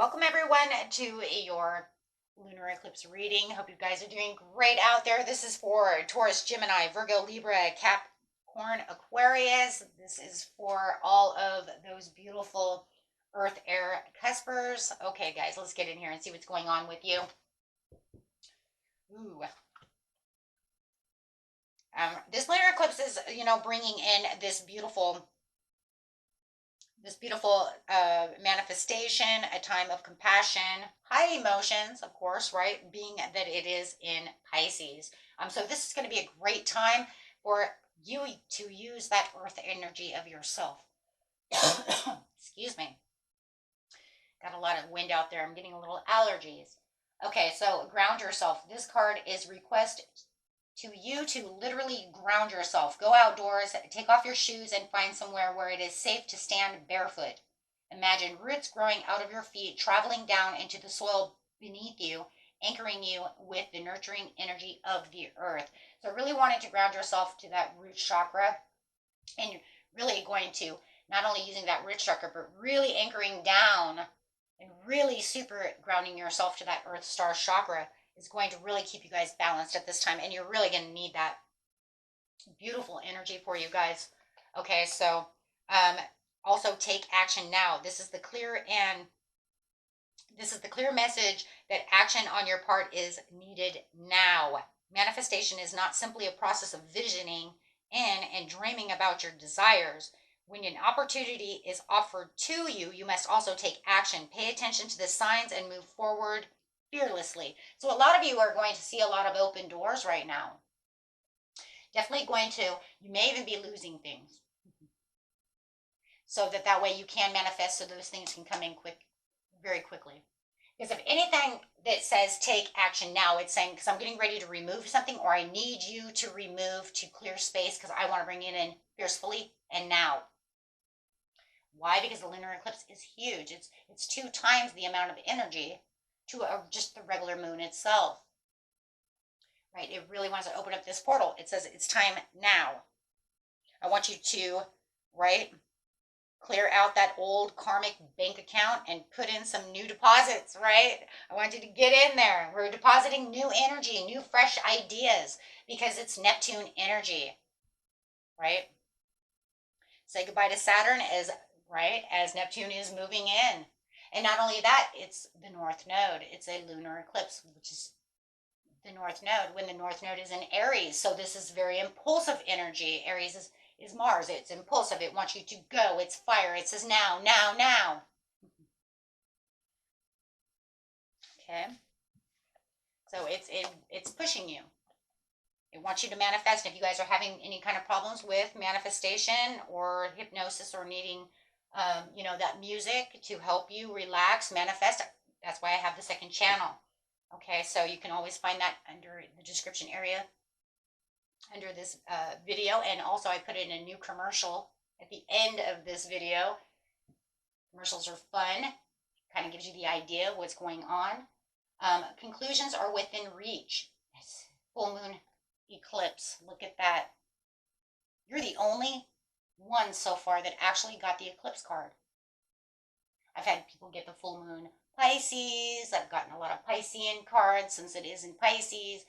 Welcome everyone to your lunar eclipse reading. Hope you guys are doing great out there. This is for Taurus, Gemini, Virgo, Libra, Capricorn, Aquarius. This is for all of those beautiful earth air cuspers. Okay guys, let's get in here and see what's going on with you. Ooh. This lunar eclipse is, bringing in this beautiful manifestation, a time of compassion, high emotions, of course, right? Being that it is in Pisces. So this is going to be a great time for you to use that earth energy of yourself. Excuse me. Got a lot of wind out there. I'm getting a little allergies. Okay, so ground yourself. This card is request to you to literally ground yourself. Go outdoors, take off your shoes, and find somewhere where it is safe to stand barefoot. Imagine roots growing out of your feet, traveling down into the soil beneath you, anchoring you with the nurturing energy of the earth. So really wanting to ground yourself to that root chakra, and really going to not only using that root chakra, but really anchoring down and really super grounding yourself to that earth star chakra is going to really keep you guys balanced at this time, and you're really going to need that beautiful energy for you guys. Okay, so also take action now. This is the clear message that action on your part is needed now. Manifestation is not simply a process of visioning in and dreaming about your desires. When an opportunity is offered to you, you must also take action. Pay attention to the signs and move forward fearlessly. So a lot of you are going to see a lot of open doors right now. Definitely you may even be losing things. So that way you can manifest, so those things can come in very quickly. Because if anything that says take action now, it's saying, because I'm getting ready to remove something, or I need you to remove to clear space because I want to bring it in fiercely and now. Why? Because the lunar eclipse is huge. It's 2 times the amount of energy to just the regular moon itself. Right? It really wants to open up this portal. It says it's time now. I want you to, right, clear out that old karmic bank account and put in some new deposits, right? I want you to get in there. We're depositing new energy, new fresh ideas, because it's Neptune energy, right? Say goodbye to Saturn as Neptune is moving in. And not only that, it's the North Node. It's a lunar eclipse, which is the North Node, when the North Node is in Aries. So this is very impulsive energy. Aries is Mars. It's impulsive. It wants you to go. It's fire. It says now, now, now. Okay. So it's pushing you. It wants you to manifest. If you guys are having any kind of problems with manifestation or hypnosis or needing that music to help you relax, manifest, that's why I have the second channel. Okay, so you can always find that under the description area under this video. And also I put in a new commercial at the end of this video. Commercials are fun, kind of gives you the idea of what's going on. Conclusions are within reach. Yes. Full moon eclipse, look at that. You're the only one so far that actually got the eclipse card. I've had people get the full moon Pisces. I've gotten a lot of Piscean cards since it is in Pisces,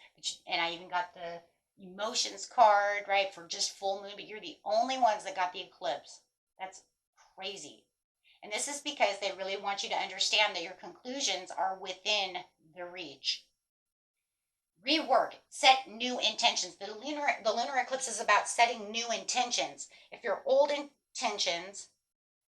and I even got the emotions card, right, for just full moon, but you're the only ones that got the eclipse. That's crazy. And this is because they really want you to understand that your conclusions are within the reach. Rework, set new intentions. The lunar eclipse is about setting new intentions. If your old intentions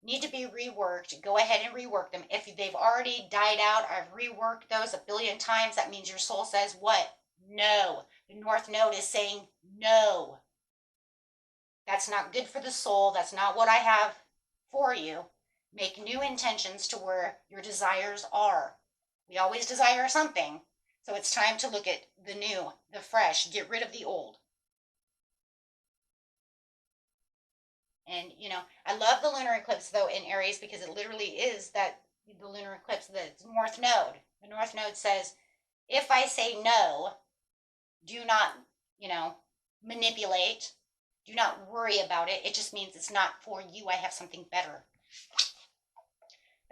need to be reworked, go ahead and rework them. If they've already died out, I've reworked those 1 billion times, that means your soul says what? No. The North Node is saying no. That's not good for the soul. That's not what I have for you. Make new intentions to where your desires are. We always desire something. So it's time to look at the new, the fresh, get rid of the old. And, I love the lunar eclipse, though, in Aries, because it literally is the lunar eclipse, the North Node. The North Node says, if I say no, do not, manipulate. Do not worry about it. It just means it's not for you. I have something better.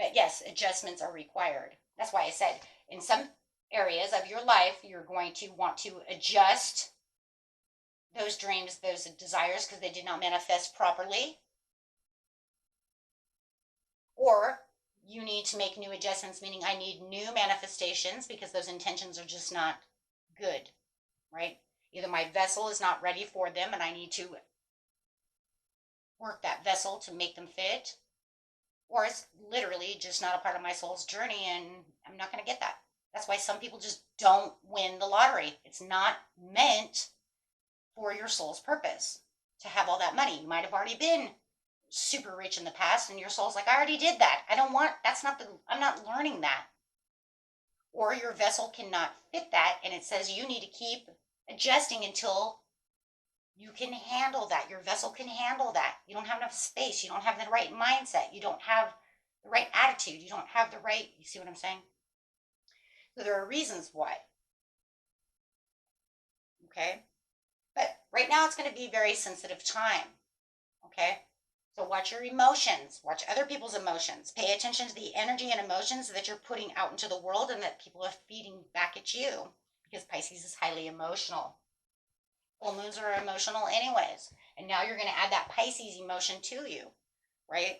But yes, adjustments are required. That's why I said in some areas of your life, you're going to want to adjust those dreams, those desires, because they did not manifest properly. Or you need to make new adjustments, meaning I need new manifestations because those intentions are just not good, right? Either my vessel is not ready for them and I need to work that vessel to make them fit, or it's literally just not a part of my soul's journey and I'm not going to get that. That's why some people just don't win the lottery. It's not meant for your soul's purpose to have all that money. You might have already been super rich in the past and your soul's like, I already did that. I'm not learning that. Or your vessel cannot fit that and it says you need to keep adjusting until you can handle that. Your vessel can handle that. You don't have enough space. You don't have the right mindset. You don't have the right attitude. You don't have the right, you see what I'm saying? So there are reasons why. Okay? But right now it's going to be a very sensitive time. Okay? So watch your emotions. Watch other people's emotions. Pay attention to the energy and emotions that you're putting out into the world and that people are feeding back at you. Because Pisces is highly emotional. Full moons are emotional anyways. And now you're going to add that Pisces emotion to you, right?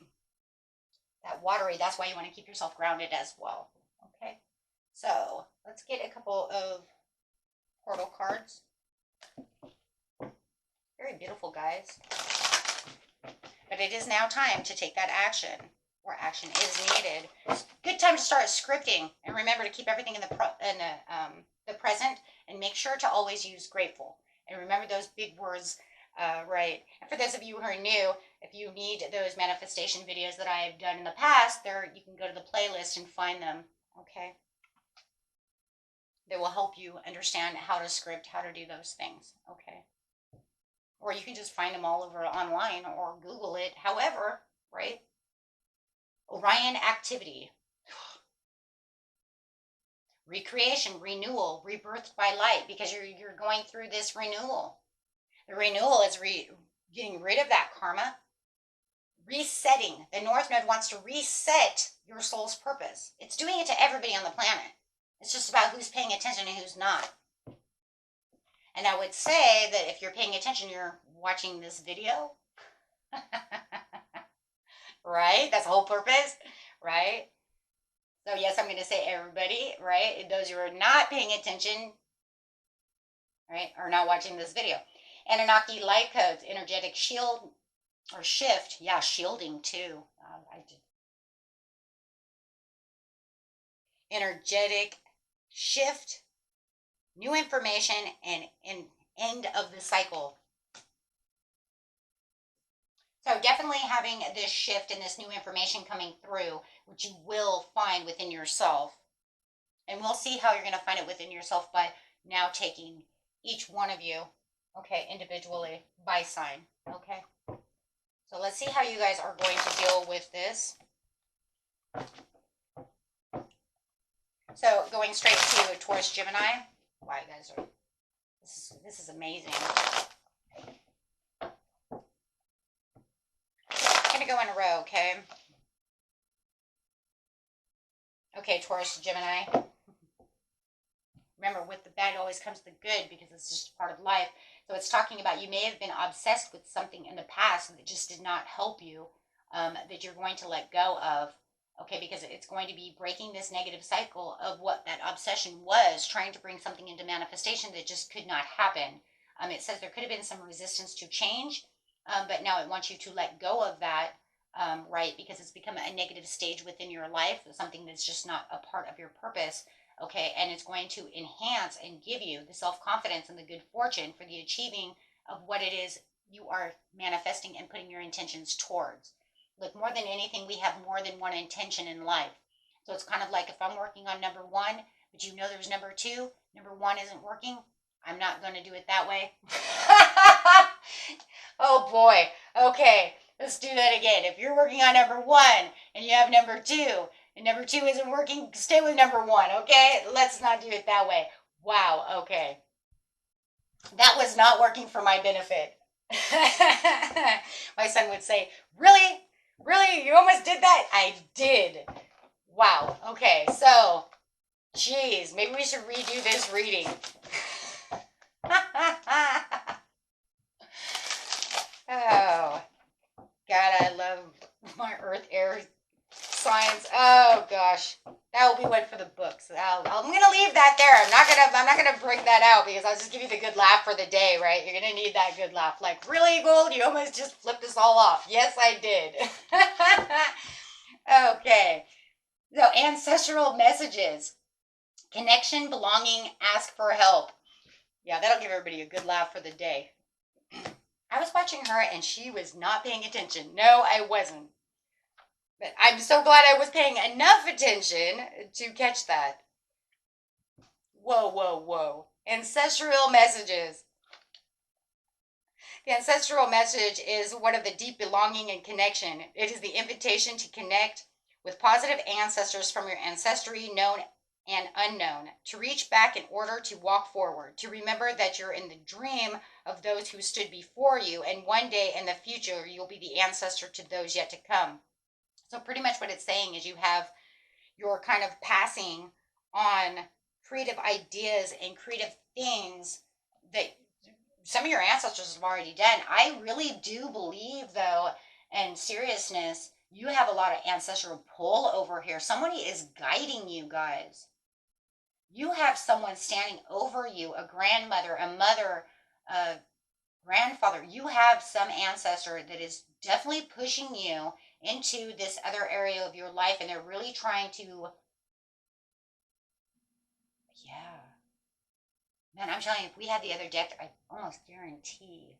That watery, that's why you want to keep yourself grounded as well. Okay? So let's get a couple of portal cards. Very beautiful, guys. But it is now time to take that action, or action is needed. Good time to start scripting, and remember to keep everything in the present, and make sure to always use grateful. And remember those big words, right? And for those of you who are new, if you need those manifestation videos that I have done in the past, you can go to the playlist and find them. Okay. They will help you understand how to script, how to do those things. Okay. Or you can just find them all over online or Google it. However, right? Orion activity. Recreation, renewal, rebirthed by light, because you're going through this renewal. The renewal is getting rid of that karma, resetting. The North Node wants to reset your soul's purpose. It's doing it to everybody on the planet. It's just about who's paying attention and who's not. And I would say that if you're paying attention, you're watching this video. Right? That's the whole purpose, right? So yes, I'm going to say everybody, right? Those who are not paying attention, right, are not watching this video. Anunnaki light codes, energetic shield or shift. Yeah, shielding too. I did. Energetic shift, new information, and end of the cycle. So definitely having this shift and this new information coming through, which you will find within yourself. And we'll see how you're going to find it within yourself by now taking each one of you, okay, individually by sign, okay? So let's see how you guys are going to deal with this. So going straight to Taurus, Gemini. Wow, you guys are, this is amazing. I'm going to go in a row, okay? Okay, Taurus, Gemini. Remember, with the bad always comes the good, because it's just part of life. So it's talking about you may have been obsessed with something in the past that just did not help you, that you're going to let go of. Okay, because it's going to be breaking this negative cycle of what that obsession was, trying to bring something into manifestation that just could not happen. It says there could have been some resistance to change, but now it wants you to let go of that, right? Because it's become a negative stage within your life, something that's just not a part of your purpose. Okay, and it's going to enhance and give you the self-confidence and the good fortune for the achieving of what it is you are manifesting and putting your intentions towards. Look, more than anything, we have more than one intention in life. So it's kind of like if I'm working on number one, but you know there's number two, number one isn't working, I'm not going to do it that way. Oh boy. Okay, let's do that again. If you're working on number one and you have number two, and number two isn't working, stay with number one, okay? Let's not do it that way. Wow, okay. That was not working for my benefit. My son would say, really? Really? You almost did that? I did. Wow. Okay. So, geez, maybe we should redo this reading. Oh, God, I love my earth, air, science. Oh gosh, that will be one for the books. I'm gonna leave that there. I'm not gonna bring that out because I'll just give you the good laugh for the day, right? You're gonna need that good laugh. Like, really, Gold? You almost just flipped us all off. Yes, I did. Okay. So, ancestral messages, connection, belonging, ask for help. Yeah, that'll give everybody a good laugh for the day. I was watching her and she was not paying attention. No, I wasn't. But I'm so glad I was paying enough attention to catch that. Whoa, whoa, whoa. Ancestral messages. The ancestral message is one of the deep belonging and connection. It is the invitation to connect with positive ancestors from your ancestry, known and unknown, to reach back in order to walk forward, to remember that you're in the dream of those who stood before you, and one day in the future, you'll be the ancestor to those yet to come. So pretty much what it's saying is you're kind of passing on creative ideas and creative things that some of your ancestors have already done. I really do believe, though, in seriousness, you have a lot of ancestral pull over here. Somebody is guiding you, guys. You have someone standing over you, a grandmother, a mother, a grandfather. You have some ancestor that is definitely pushing you into this other area of your life, and they're really trying to, yeah. Man, I'm telling you, if we had the other deck, I almost guarantee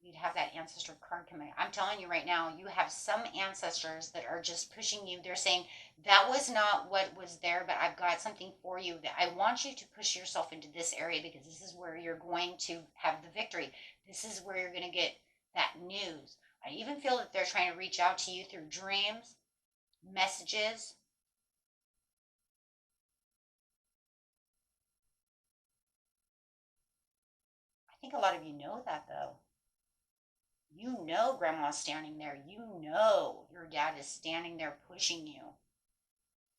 you'd have that ancestor card coming. I'm telling you right now, you have some ancestors that are just pushing you. They're saying, that was not what was there, but I've got something for you that I want you to push yourself into this area because this is where you're going to have the victory. This is where you're going to get that news. I even feel that they're trying to reach out to you through dreams, messages. I think a lot of you know that though. You know grandma's standing there. You know your dad is standing there pushing you.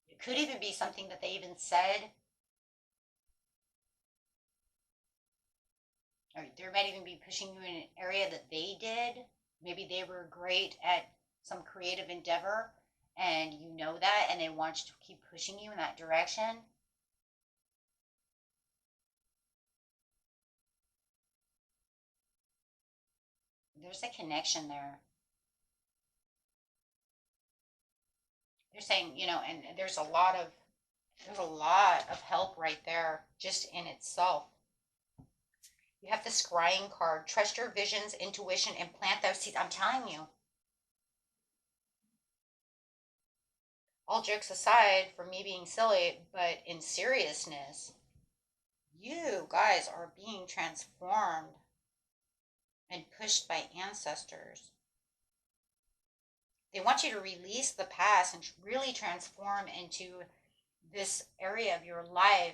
It could even be something that they even said. Or they might even be pushing you in an area that they did. Maybe they were great at some creative endeavor and you know that and they want you to keep pushing you in that direction. There's a connection there. They're saying, and there's a lot of help right there just in itself. You have the scrying card. Trust your visions, intuition, and plant those seeds. I'm telling you. All jokes aside, for me being silly, but in seriousness, you guys are being transformed and pushed by ancestors. They want you to release the past and really transform into this area of your life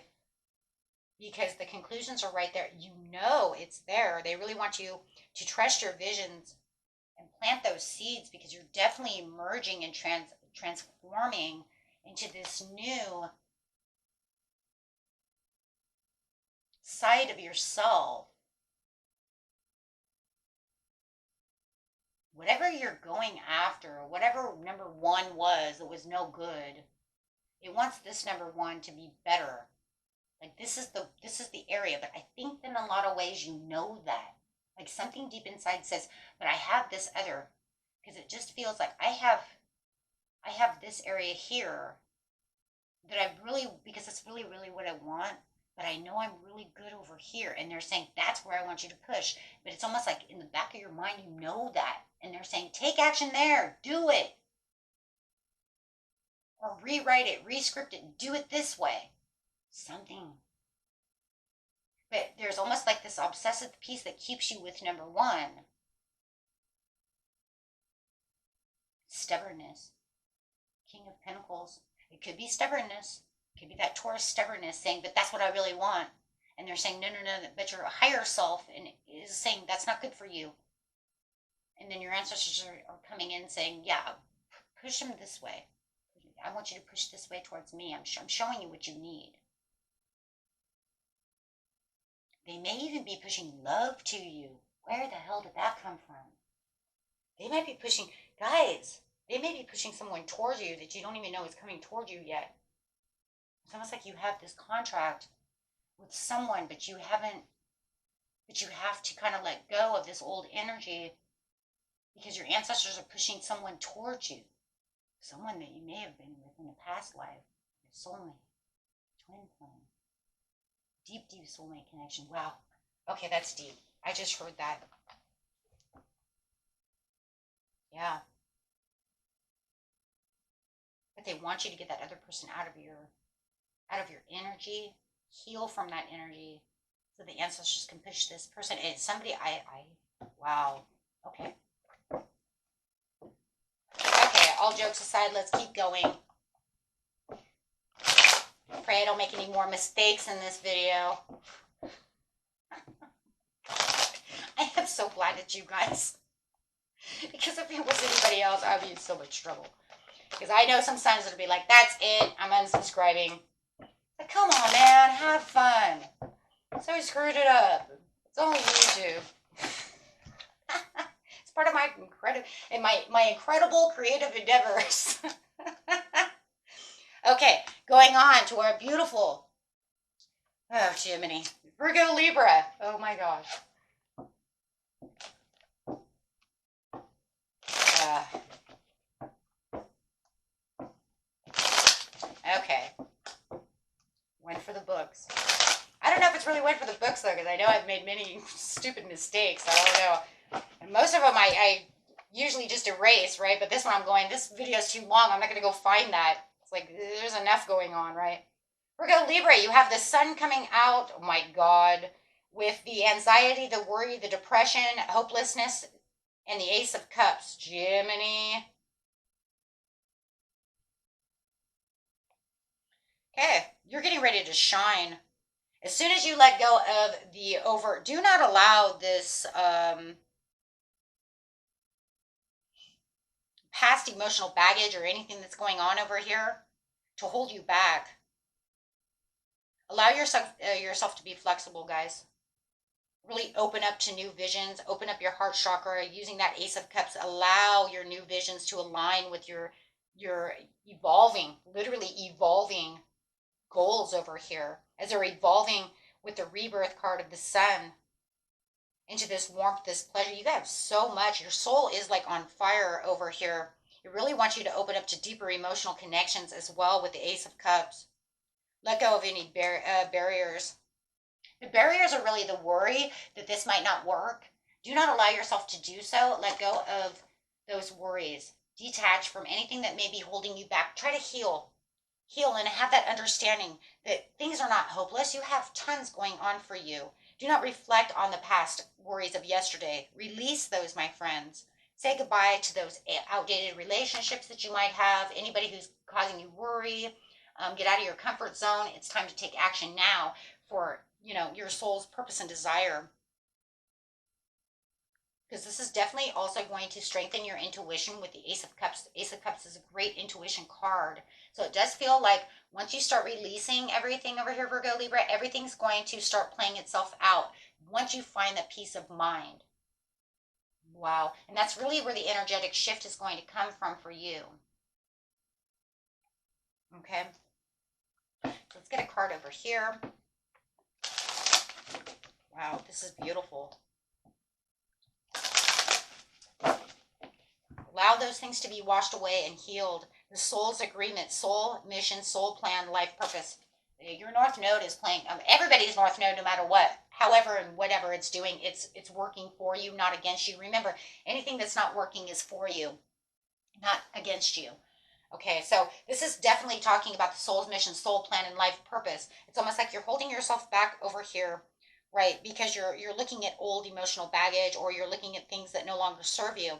because the conclusions are right there. You know it's there. They really want you to trust your visions and plant those seeds because you're definitely emerging and transforming into this new side of yourself. Whatever you're going after, whatever number one was that was no good, it wants this number one to be better. Like this is the area, but I think in a lot of ways you know that. Like something deep inside says, but I have this other because it just feels like I have this area here that I really because it's really really what I want, but I know I'm really good over here and they're saying that's where I want you to push. But it's almost like in the back of your mind you know that and they're saying take action there, do it. Or rewrite it, rescript it, do it this way. Something. But there's almost like this obsessive piece that keeps you with number one. Stubbornness. King of Pentacles. It could be stubbornness. It could be that Taurus stubbornness saying, but that's what I really want. And they're saying, no, no, no, but your higher self is saying that's not good for you. And then your ancestors are coming in saying, yeah, Push them this way. I want you to push this way towards me. I'm showing you what you need. They may even be pushing love to you. Where the hell did that come from? They might be pushing, guys, they may be pushing someone towards you that you don't even know is coming toward you yet. It's almost like you have this contract with someone, but you have to kind of let go of this old energy because your ancestors are pushing someone towards you. Someone that you may have been with in a past life, your soulmate, twin flame, deep, deep soulmate connection. Wow. Okay, that's deep. I just heard that. Yeah. But they want you to get that other person out of your energy, heal from that energy, so the ancestors can push this person. And somebody, wow. Okay. Okay, all jokes aside, let's keep going. Pray I don't make any more mistakes in this video. I am so glad it's you guys. Because if it was anybody else, I'd be in so much trouble. Because I know sometimes it'll be like, that's it, I'm unsubscribing. But come on, man, have fun. So I screwed it up. It's only YouTube. It's part of my incredible creative endeavors. Okay, going on to our beautiful, oh, Gemini, Virgo, Libra. Oh my gosh. Okay. Went for the books. I don't know if it's really went for the books though, because I know I've made many stupid mistakes. I don't know. And most of them I usually just erase, right? But this one I'm going, this video is too long. I'm not going to go find that. It's like, there's enough going on, right? Virgo, Libra, you have the sun coming out. Oh my God. With the anxiety, the worry, the depression, hopelessness, and the Ace of Cups. Gemini. Okay, you're getting ready to shine. As soon as you let go of the do not allow this past emotional baggage or anything that's going on over here to hold you back. Allow yourself to be flexible, guys. Really open up to new visions. Open up your heart chakra using that Ace of Cups. Allow your new visions to align with your evolving, literally evolving goals over here as they're evolving with the rebirth card of the sun into this warmth, this pleasure. You have so much. Your soul is like on fire over here. It really wants you to open up to deeper emotional connections as well with the Ace of Cups. Let go of any barriers. The barriers are really the worry that this might not work. Do not allow yourself to do so. Let go of those worries. Detach from anything that may be holding you back. Try to heal and have that understanding that things are not hopeless. You have tons going on for you. Do not reflect on the past worries of yesterday. Release those, my friends. Say goodbye to those outdated relationships that you might have. Anybody who's causing you worry. Get out of your comfort zone. It's time to take action now for, your soul's purpose and desire. Because this is definitely also going to strengthen your intuition with the Ace of Cups. Ace of Cups is a great intuition card. So it does feel like once you start releasing everything over here, Virgo, Libra, everything's going to start playing itself out once you find that peace of mind. Wow. And that's really where the energetic shift is going to come from for you. Okay. Let's get a card over here. Wow, this is beautiful. Allow those things to be washed away and healed. The soul's agreement, soul mission, soul plan, life purpose. Your North Node is playing, everybody's North Node no matter what. However and whatever it's doing, it's working for you, not against you. Remember, anything that's not working is for you, not against you. Okay, so this is definitely talking about the soul's mission, soul plan, and life purpose. It's almost like you're holding yourself back over here, right? Because you're looking at old emotional baggage, or you're looking at things that no longer serve you.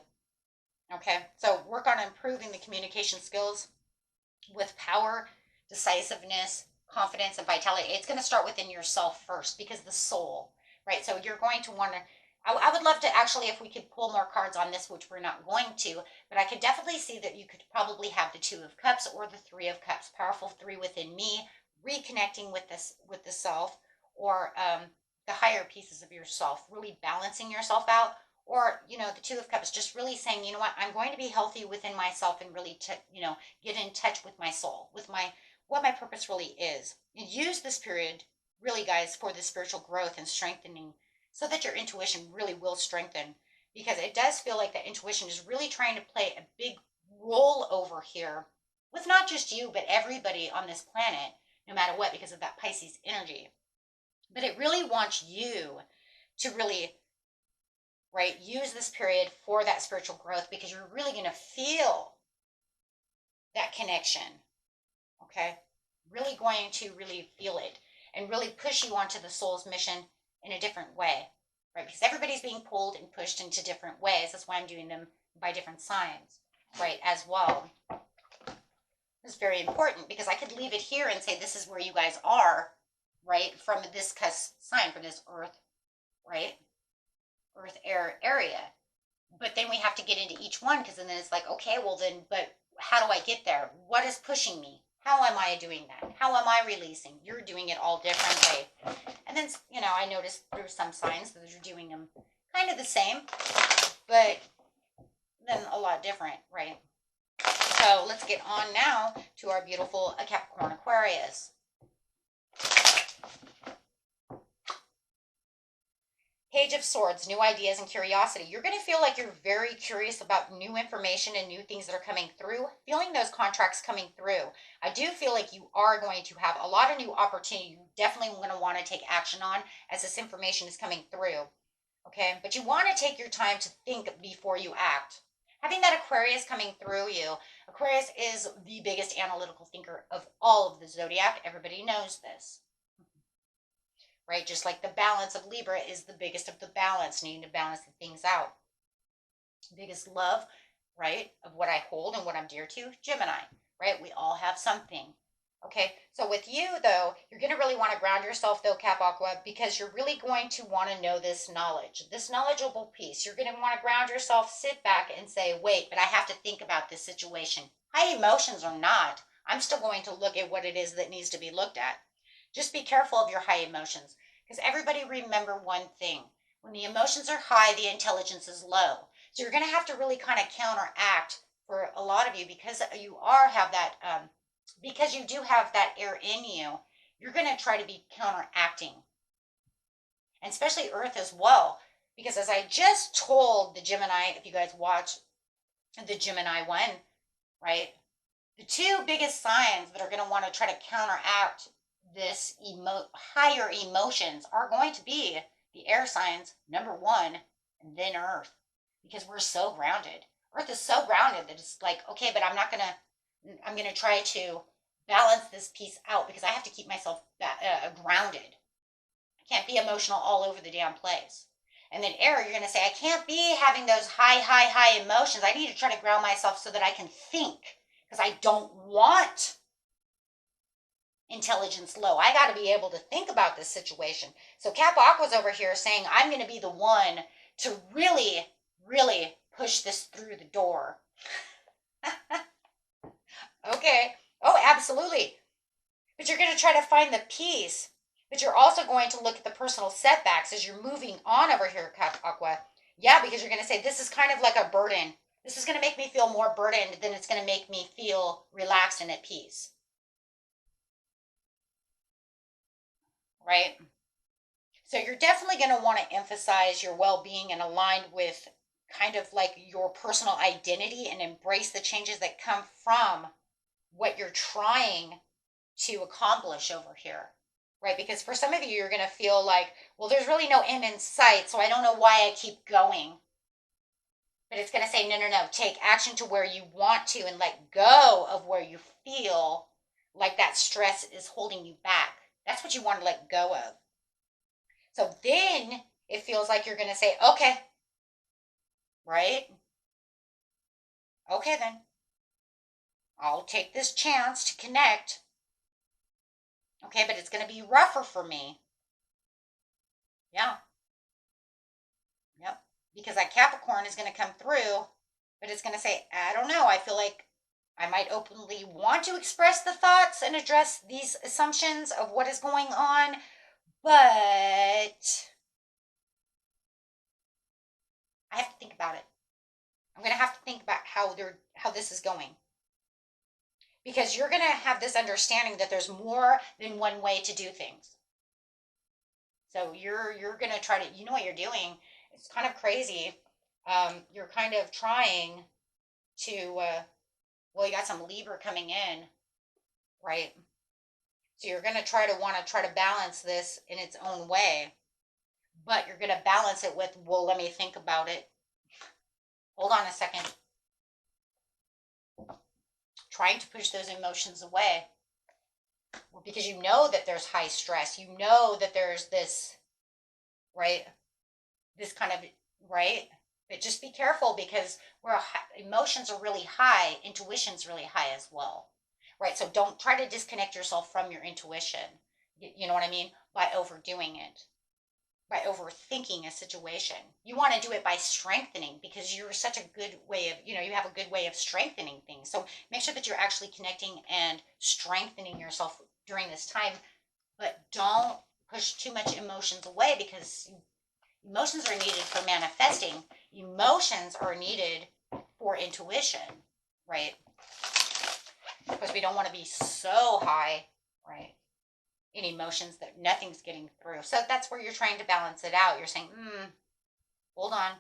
Okay, so work on improving the communication skills with power, decisiveness, confidence, and vitality. It's going to start within yourself first, because the soul, right? So you're going to want to I would love to actually, if we could pull more cards on this, which we're not going to, but I could definitely see that you could probably have the Two of Cups or the Three of Cups, powerful three within me, reconnecting with this, with the self, or the higher pieces of yourself, really balancing yourself out. Or, you know, the Two of Cups, just really saying, you know what, I'm going to be healthy within myself and really, you know, get in touch with my soul, with my, what my purpose really is. And use this period, really, guys, for the spiritual growth and strengthening so that your intuition really will strengthen, because it does feel like that intuition is really trying to play a big role over here with not just you, but everybody on this planet, no matter what, because of that Pisces energy. But it really wants you to really, right, use this period for that spiritual growth, because you're really going to feel that connection. Okay. Really going to really feel it and really push you onto the soul's mission in a different way, right? Because everybody's being pulled and pushed into different ways. That's why I'm doing them by different signs, right, as well. It's very important, because I could leave it here and say this is where you guys are, right, from this cusp sign, from this earth, right, earth air area. But then we have to get into each one, because then it's like, okay, well then, but how do I get there? What is pushing me? How am I doing that? How am I releasing? You're doing it all differently. And then, you know, I noticed there were some signs that you're doing them kind of the same, but then a lot different, right? So let's get on now to our beautiful Capricorn Aquarius. Page of Swords, new ideas and curiosity. You're going to feel like you're very curious about new information and new things that are coming through, feeling those contracts coming through. I do feel like you are going to have a lot of new opportunity. You definitely going to want to take action on as this information is coming through. Okay, but you want to take your time to think before you act. Having that Aquarius coming through you, Aquarius is the biggest analytical thinker of all of the zodiac. Everybody knows this. Right? Just like the balance of Libra is the biggest of the balance, needing to balance the things out. Biggest love, right, of what I hold and what I'm dear to, Gemini, right? We all have something. Okay, so with you though, you're going to really want to ground yourself though, Cap Aqua, because you're really going to want to know this knowledge, this knowledgeable piece. You're going to want to ground yourself, sit back and say, wait, but I have to think about this situation. High emotions or not, I'm still going to look at what it is that needs to be looked at. Just be careful of your high emotions, because everybody remember one thing. When the emotions are high, the intelligence is low. So you're going to have to really kind of counteract for a lot of you, because you have that, because you do have that air in you, you're going to try to be counteracting. And especially Earth as well, because as I just told the Gemini, if you guys watch the Gemini one, right, the two biggest signs that are going to want to try to counteract this higher emotions are going to be the air signs, number one, and then Earth, because we're so grounded. Earth is so grounded that it's like, okay, but I'm gonna try to balance this piece out, because I have to keep myself grounded. I can't be emotional all over the damn place. And then air, you're gonna say, I can't be having those high emotions. I need to try to ground myself so that I can think, because I don't want intelligence low. I got to be able to think about this situation. So Cap Aqua's over here saying, I'm going to be the one to really, really push this through the door. Okay. Oh, absolutely. But you're going to try to find the peace. But you're also going to look at the personal setbacks as you're moving on over here, Cap Aqua. Yeah, because you're going to say, this is kind of like a burden. This is going to make me feel more burdened than it's going to make me feel relaxed and at peace. Right? So you're definitely going to want to emphasize your well-being and aligned with kind of like your personal identity, and embrace the changes that come from what you're trying to accomplish over here, right? Because for some of you, you're going to feel like, well, there's really no end in sight, so I don't know why I keep going. But it's going to say, no, take action to where you want to, and let go of where you feel like that stress is holding you back. That's what you want to let go of. So then it feels like you're going to say, okay, right? Okay, then I'll take this chance to connect. Okay, but it's going to be rougher for me. Yeah. because that Capricorn is going to come through, but it's going to say, I don't know. I feel like I might openly want to express the thoughts and address these assumptions of what is going on, but I have to think about it. I'm going to have to think about how this is going. Because you're going to have this understanding that there's more than one way to do things. So you're going to try to, you know what you're doing. It's kind of crazy. You're kind of trying to, well, you got some Libra coming in, right? So you're going to want to try to balance this in its own way, but you're going to balance it with, well, let me think about it. Hold on a second. Trying to push those emotions away. Well, because you know that there's high stress. You know that there's this, right? This kind of, right? But just be careful because emotions are really high, intuition's really high as well, right? So don't try to disconnect yourself from your intuition. You know what I mean? By overdoing it, by overthinking a situation. You want to do it by strengthening because you're such a good way of, you have a good way of strengthening things. So make sure that you're actually connecting and strengthening yourself during this time, but don't push too much emotions away because emotions are needed for manifesting. Emotions are needed for intuition, right? Because we don't want to be so high, right, in emotions that nothing's getting through. So that's where you're trying to balance it out. You're saying, hold on.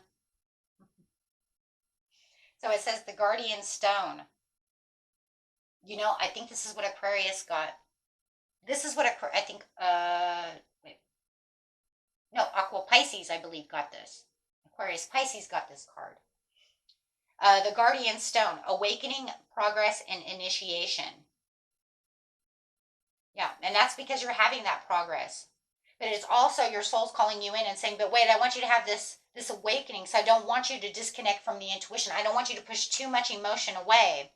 So it says the guardian stone. I think this is what Aquarius got. This is what I think, wait. No, Aqua Pisces, I believe, got this. Aquarius Pisces got this card. The Guardian Stone, awakening, progress, and initiation. Yeah, and that's because you're having that progress. But it's also your soul's calling you in and saying, but wait, I want you to have this awakening. So I don't want you to disconnect from the intuition. I don't want you to push too much emotion away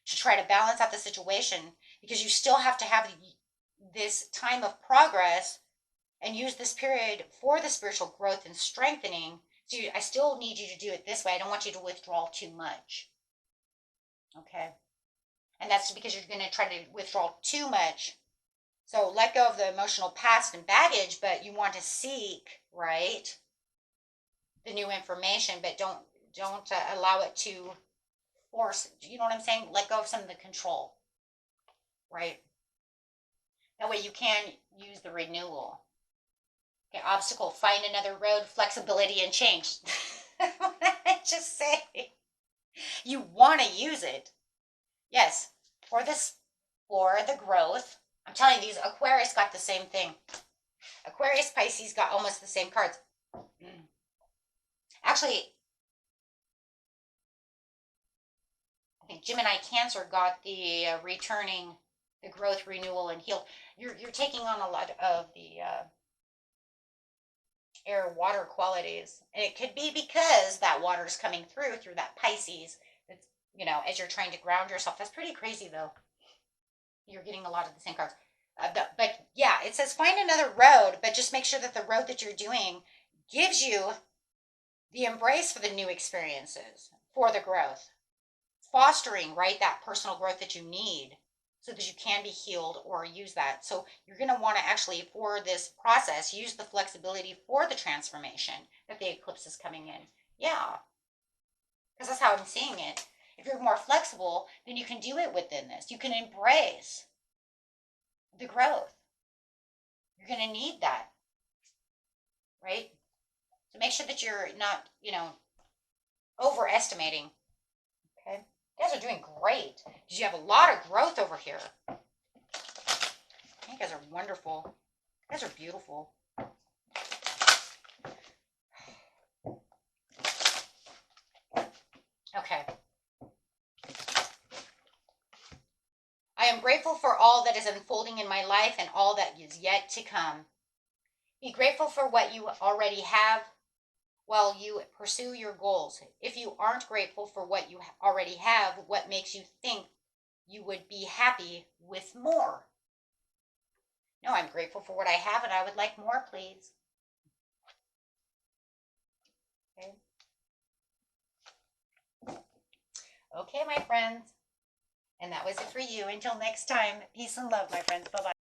to try to balance out the situation because you still have to have this time of progress and use this period for the spiritual growth and strengthening. So I still need you to do it this way. I don't want you to withdraw too much. Okay. And that's because you're going to try to withdraw too much. So let go of the emotional past and baggage, but you want to seek, right, the new information, but don't allow it to force. You know what I'm saying? Let go of some of the control, right? That way you can use the renewal. Okay, obstacle, find another road, flexibility, and change. Just say you want to use it. Yes, for the growth. I'm telling you, these Aquarius got the same thing. Aquarius Pisces got almost the same cards. Actually, I think Gemini Cancer got the returning, the growth, renewal, and healed. You're taking on a lot of the air water qualities, and it could be because that water is coming through that Pisces. That's as you're trying to ground yourself. That's pretty crazy though. You're getting a lot of the same cards. But yeah, it says find another road, but just make sure that the road that you're doing gives you the embrace for the new experiences, for the growth, fostering, right, that personal growth that you need so that you can be healed or use that. So you're going to want to actually, for this process, use the flexibility for the transformation that the eclipse is coming in. Yeah, because that's how I'm seeing it. If you're more flexible, then you can do it within this. You can embrace the growth. You're going to need that, right? So make sure that you're not, overestimating. Okay. You guys are doing great. You have a lot of growth over here. You guys are wonderful. You guys are beautiful. Okay. I am grateful for all that is unfolding in my life and all that is yet to come. Be grateful for what you already have while you pursue your goals. If you aren't grateful for what you already have, what makes you think you would be happy with more? No, I'm grateful for what I have and I would like more, please. Okay. Okay, my friends. And that was it for you. Until next time, peace and love, my friends. Bye-bye.